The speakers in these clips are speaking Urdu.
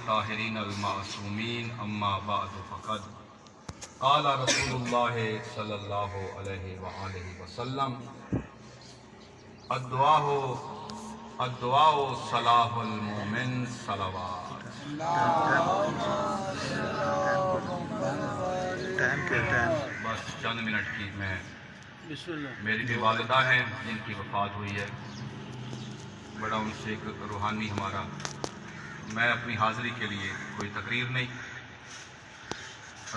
الطاہرین المعصومین اما بعد فقد قال رسول اللہ صلی اللہ علیہ وآلہ وسلم الدعاء صلاح المومن صلوات۔ بس چند منٹ کی میں میری بھی والدہ ہیں جن کی وفات ہوئی ہے، بڑا ان سے ایک روحانی ہمارا، میں اپنی حاضری کے لیے کوئی تقریر نہیں۔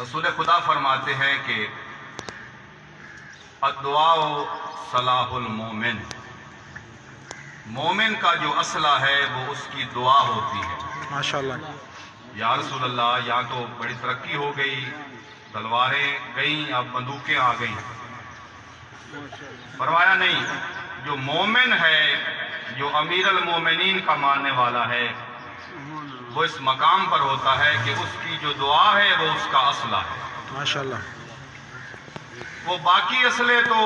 رسول خدا فرماتے ہیں کہ الدعاء صلاح المومن، مومن کا جو اسلحہ ہے وہ اس کی دعا ہوتی ہے۔ ماشاءاللہ۔ یا رسول اللہ، یہاں تو بڑی ترقی ہو گئی، تلواریں گئیں، اب بندوقیں آ گئیں۔ فرمایا نہیں، جو مومن ہے، جو امیر المومنین کا ماننے والا ہے، وہ اس مقام پر ہوتا ہے کہ اس کی جو دعا ہے وہ اس کا اسلحہ ہے۔ ماشاءاللہ۔ وہ باقی اسلحے تو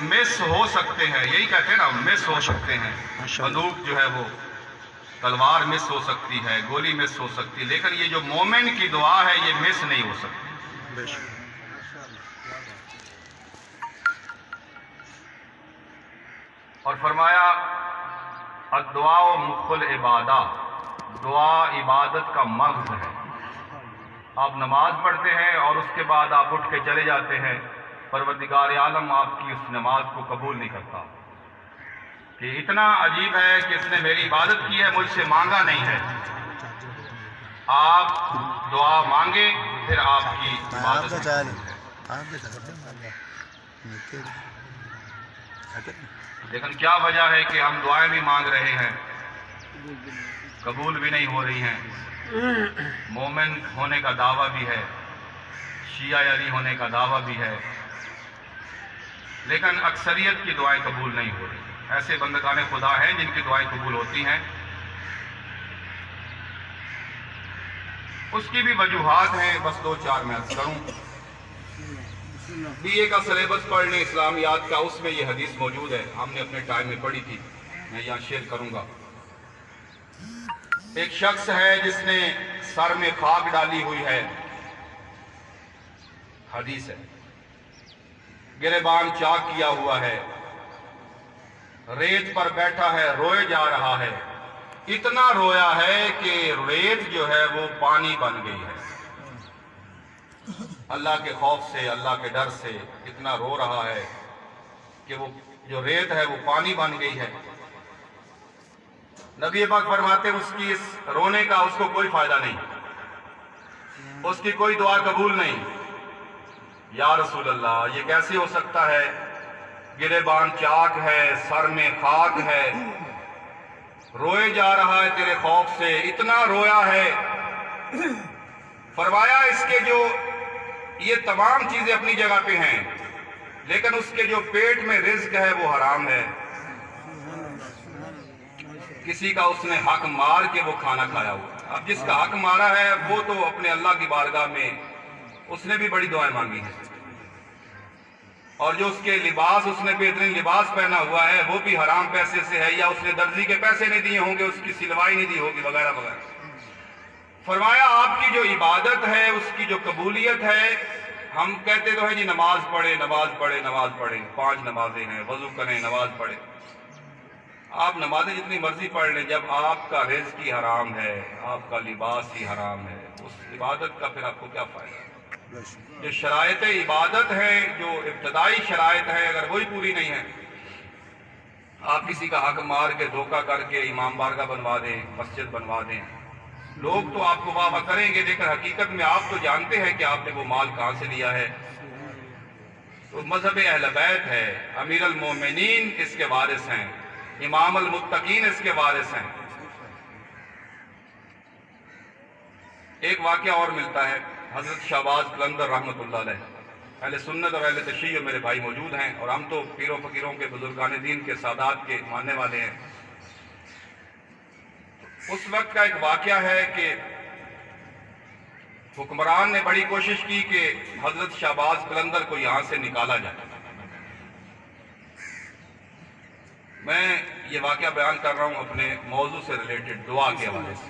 مس ہو سکتے ہیں، یہی کہتے ہیں نا، مس ہو سکتے ہیں۔ بندوق جو ہے وہ، تلوار مس ہو سکتی ہے، گولی مس ہو سکتی ہے، لیکن یہ جو مومن کی دعا ہے یہ مس نہیں ہو سکتی۔ اور فرمایا الدعاء مخ العبادہ، دعا عبادت کا مغز ہے۔ آپ نماز پڑھتے ہیں اور اس کے بعد آپ اٹھ کے چلے جاتے ہیں، پروردگار عالم آپ کی اس نماز کو قبول نہیں کرتا، کہ اتنا عجیب ہے کہ اس نے میری عبادت کی ہے، مجھ سے مانگا نہیں ہے۔ آپ دعا مانگے پھر آپ کی عبادت ہے۔ لیکن کیا وجہ ہے کہ ہم دعائیں بھی مانگ رہے ہیں، قبول بھی نہیں ہو رہی ہیں؟ مومن ہونے کا دعویٰ بھی ہے، شیعہ علی ہونے کا دعویٰ بھی ہے، لیکن اکثریت کی دعائیں قبول نہیں ہو رہی۔ ایسے بندگان خدا ہیں جن کی دعائیں قبول ہوتی ہیں، اس کی بھی وجوہات ہیں، بس دو چار میں عرض کروں۔ بی اے کا سلیبس پڑھ لیں اسلامیات کا، اس میں یہ حدیث موجود ہے، ہم نے اپنے ٹائم میں پڑھی تھی، میں یہاں شیئر کروں گا۔ ایک شخص ہے جس نے سر میں خاک ڈالی ہوئی ہے، حدیث ہے، گریبان چاک کیا ہوا ہے، ریت پر بیٹھا ہے، روئے جا رہا ہے، اتنا رویا ہے کہ ریت جو ہے وہ پانی بن گئی ہے۔ اللہ کے خوف سے، اللہ کے ڈر سے اتنا رو رہا ہے کہ وہ جو ریت ہے وہ پانی بن گئی ہے۔ نبی پاک فرماتے اس کی اس رونے کا اس کو کوئی فائدہ نہیں، اس کی کوئی دعا قبول نہیں۔ یا رسول اللہ، یہ کیسے ہو سکتا ہے؟ گریبان چاک ہے، سر میں خاک ہے، روئے جا رہا ہے تیرے خوف سے، اتنا رویا ہے۔ فرمایا اس کے جو یہ تمام چیزیں اپنی جگہ پہ ہیں، لیکن اس کے جو پیٹ میں رزق ہے وہ حرام ہے۔ کسی کا اس نے حق مار کے وہ کھانا کھایا ہوا۔ اب جس کا حق مارا ہے وہ تو اپنے اللہ کی بارگاہ میں اس نے بھی بڑی دعائیں مانگی ہیں، اور جو اس کے لباس، اس نے بہترین لباس پہنا ہوا ہے وہ بھی حرام پیسے سے ہے، یا اس نے درزی کے پیسے نہیں دیے ہوں گے، اس کی سلوائی نہیں دی ہوگی، وغیرہ وغیرہ۔ فرمایا آپ کی جو عبادت ہے، اس کی جو قبولیت ہے، ہم کہتے تو ہیں جی نماز پڑھے، نماز پڑھے، نماز پڑھے، 5 نمازیں ہیں، وضو کریں، نماز پڑھیں۔ آپ نمازیں جتنی مرضی پڑھ لیں، جب آپ کا رزق ہی حرام ہے، آپ کا لباس ہی حرام ہے، اس عبادت کا پھر آپ کو کیا فائدہ؟ جو شرائط عبادت ہے، جو ابتدائی شرائط ہے، اگر وہی پوری نہیں ہے، آپ کسی کا حق مار کے دھوکہ کر کے امام بارگاہ بنوا دیں، مسجد بنوا دیں، لوگ تو آپ کو واہ واہ کریں گے، لیکن حقیقت میں آپ تو جانتے ہیں کہ آپ نے وہ مال کہاں سے لیا ہے۔ تو مذہب اہل بیت ہے، امیر المومنین اس کے وارث ہیں، امام المتقین اس کے وارث ہیں۔ ایک واقعہ اور ملتا ہے، حضرت شہباز قلندر رحمۃ اللہ علیہ، اہل سنت اور اہل تشیع میرے بھائی موجود ہیں، اور ہم تو پیر و فقیروں کے، بزرگان دین کے، سادات کے ماننے والے ہیں۔ اس وقت کا ایک واقعہ ہے کہ حکمران نے بڑی کوشش کی کہ حضرت شہباز قلندر کو یہاں سے نکالا جائے۔ میں یہ واقعہ بیان کر رہا ہوں اپنے موضوع سے ریلیٹڈ، دعا کے حوالے سے۔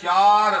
4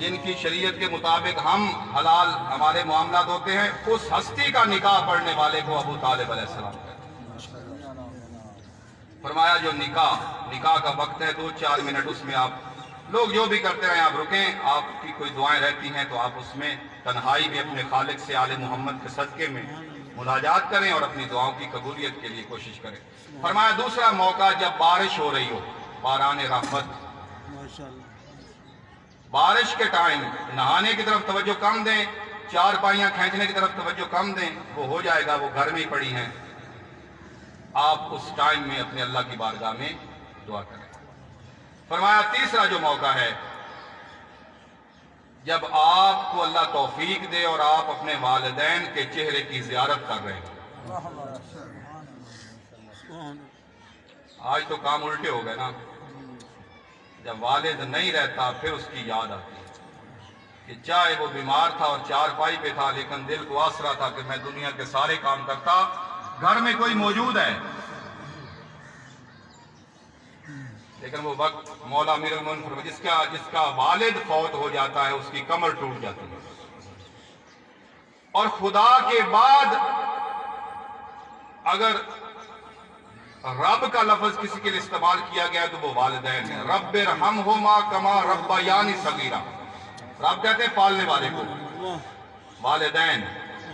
جن کی شریعت کے مطابق ہم حلال ہمارے معاملات ہوتے ہیں، اس ہستی کا نکاح پڑھنے والے کو ابو طالب علیہ السلام کہتے ہیں۔ فرمایا جو نکاح کا وقت ہے 2-4 منٹ، اس میں آپ لوگ جو بھی کرتے رہیں، آپ رکیں، آپ کی کوئی دعائیں رہتی ہیں تو آپ اس میں تنہائی میں اپنے خالق سے آل محمد کے صدقے میں مناجات کریں اور اپنی دعاؤں کی قبولیت کے لیے کوشش کریں۔ فرمایا دوسرا موقع جب بارش ہو رہی ہو، باران رحمت، بارش کے ٹائم نہانے کی طرف توجہ کم دیں، چار پائیاں کھینچنے کی طرف توجہ کم دیں، وہ ہو جائے گا، وہ گھر میں ہی پڑی ہیں۔ آپ اس ٹائم میں اپنے اللہ کی بارگاہ میں دعا کریں۔ فرمایا تیسرا جو موقع ہے، جب آپ کو اللہ توفیق دے اور آپ اپنے والدین کے چہرے کی زیارت کر رہے ہیں۔ آج تو کام الٹے ہو گئے نا، جب والد نہیں رہتا پھر اس کی یاد آتی ہے کہ چاہے وہ بیمار تھا اور چارپائی پہ تھا، لیکن دل کو آسرا تھا کہ میں دنیا کے سارے کام کرتا، گھر میں کوئی موجود ہے، لیکن وہ وقت مولا امیر المومنین جس کا والد فوت ہو جاتا ہے، اس کی کمر ٹوٹ جاتی ہے، اور خدا کے بعد اگر رب کا لفظ کسی کے لیے استعمال کیا گیا تو وہ والدین ہیں۔ رب ارحمہما کما ربیانی صغیرا، رب کہتے ہیں پالنے والے کو، والدین،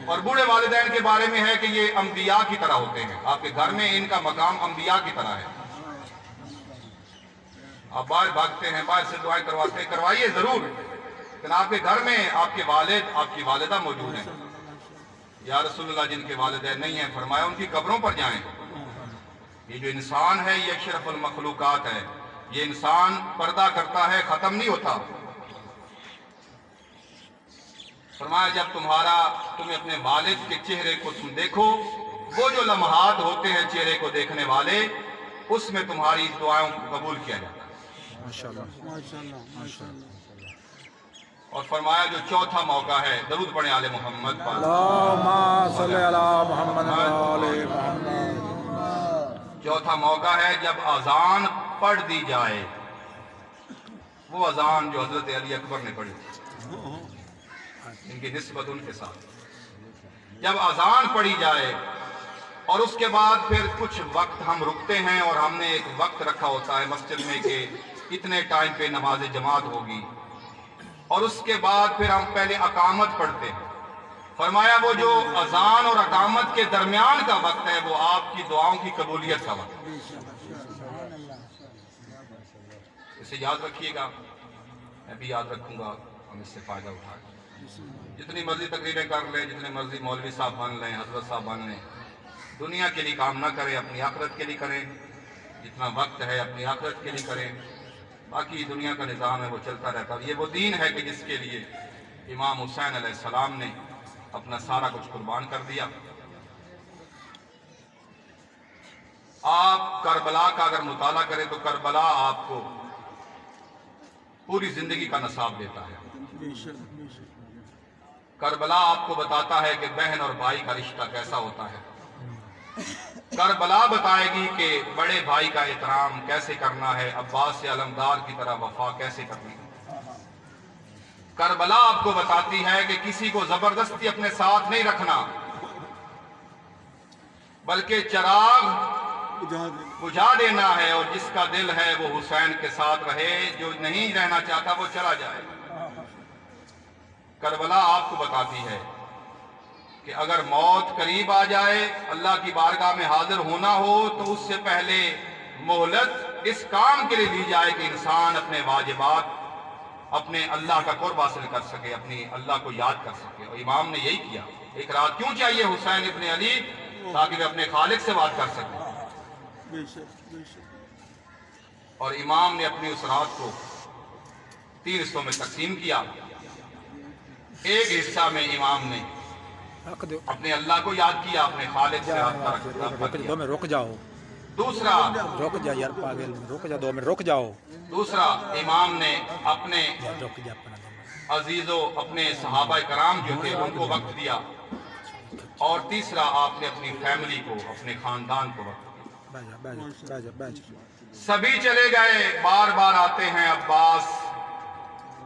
اور بوڑھے والدین کے بارے میں ہے کہ یہ انبیاء کی طرح ہوتے ہیں، آپ کے گھر میں ان کا مقام انبیاء کی طرح ہے۔ آپ باہر بھاگتے ہیں، باہر سے دعائیں کرواتے ہیں، کروائیے ضرور، لیکن آپ کے گھر میں آپ کے والد، آپ کی والدہ موجود ہیں۔ یا رسول اللہ جن کے والدین نہیں ہیں، فرمایا ان کی قبروں پر جائیں۔ یہ جو انسان ہے یہ اشرف المخلوقات ہے، یہ انسان پردہ کرتا ہے، ختم نہیں ہوتا۔ فرمایا جب تمہیں اپنے والد کے چہرے کو تم دیکھو، وہ جو لمحات ہوتے ہیں چہرے کو دیکھنے والے، اس میں تمہاری دعاؤں کو قبول کیا جاتا ہے۔ ماشاءاللہ۔ اور فرمایا جو چوتھا موقع ہے، درود پڑھیں آل محمد پر۔ اللہم صلی علی محمد و آل محمد۔ چوتھا موقع ہے جب اذان پڑھ دی جائے، وہ اذان جو حضرت علی اکبر نے پڑھی تھی، ان کی نسبت ان کے ساتھ، جب اذان پڑھی جائے اور اس کے بعد پھر کچھ وقت ہم رکتے ہیں، اور ہم نے ایک وقت رکھا ہوتا ہے مسجد میں کہ اتنے ٹائم پہ نماز جماعت ہوگی، اور اس کے بعد پھر ہم پہلے اقامت پڑھتے ہیں۔ فرمایا وہ جو اذان اور اقامت کے درمیان کا وقت ہے، وہ آپ کی دعاؤں کی قبولیت کا وقت ہے۔ اسے یاد رکھیے گا، میں بھی یاد رکھوں گا، ہم اس سے فائدہ اٹھائیں۔ جتنی مرضی تقریریں کر لیں، جتنے مرضی مولوی صاحب بن لیں، حضرت صاحب بن لیں، دنیا کے لیے کام نہ کریں، اپنی آخرت کے لیے کریں۔ جتنا وقت ہے اپنی آخرت کے لیے کریں، باقی دنیا کا نظام ہے وہ چلتا رہتا ہے۔ یہ وہ دین ہے کہ جس کے لیے امام حسین علیہ السلام نے اپنا سارا کچھ قربان کر دیا۔ آپ کربلا کا اگر مطالعہ کریں تو کربلا آپ کو پوری زندگی کا نصاب دیتا ہے۔ کربلا آپ کو بتاتا ہے کہ بہن اور بھائی کا رشتہ کیسا ہوتا ہے۔ کربلا بتائے گی کہ بڑے بھائی کا احترام کیسے کرنا ہے، عباس سے علمدار کی طرح وفا کیسے کرنی ہے۔ کربلا آپ کو بتاتی ہے کہ کسی کو زبردستی اپنے ساتھ نہیں رکھنا، بلکہ چراغ بجھا دینا ہے، اور جس کا دل ہے وہ حسین کے ساتھ رہے، جو نہیں رہنا چاہتا وہ چلا جائے۔ کربلا آپ کو بتاتی ہے کہ اگر موت قریب آ جائے، اللہ کی بارگاہ میں حاضر ہونا ہو، تو اس سے پہلے مہلت اس کام کے لیے دی جائے کہ انسان اپنے واجبات، اپنے اللہ کا قرب حاصل کر سکے، اپنی اللہ کو یاد کر سکے۔ اور امام نے یہی کیا۔ ایک رات کیوں چاہیے حسین ابن علی؟ تاکہ وہ اپنے خالق سے بات کر سکے۔ اور امام نے اپنی اس رات کو 3 حصوں میں تقسیم کیا۔ ایک حصہ میں امام نے اپنے اللہ کو یاد کیا، اپنے خالق سے رابطہ کیا۔ 2 منٹ رک جاؤ، دوسرا رک جا یار پاگل، رک جا 2 منٹ رک جاؤ۔ دوسرا امام نے اپنے رک جا عزیزوں، اپنے صحابہ کرام جو تھے ان کو وقت دیا، اور تیسرا آپ نے اپنی فیملی کو، اپنے خاندان کو وقت دیا۔ سبھی چلے گئے، بار بار آتے ہیں عباس،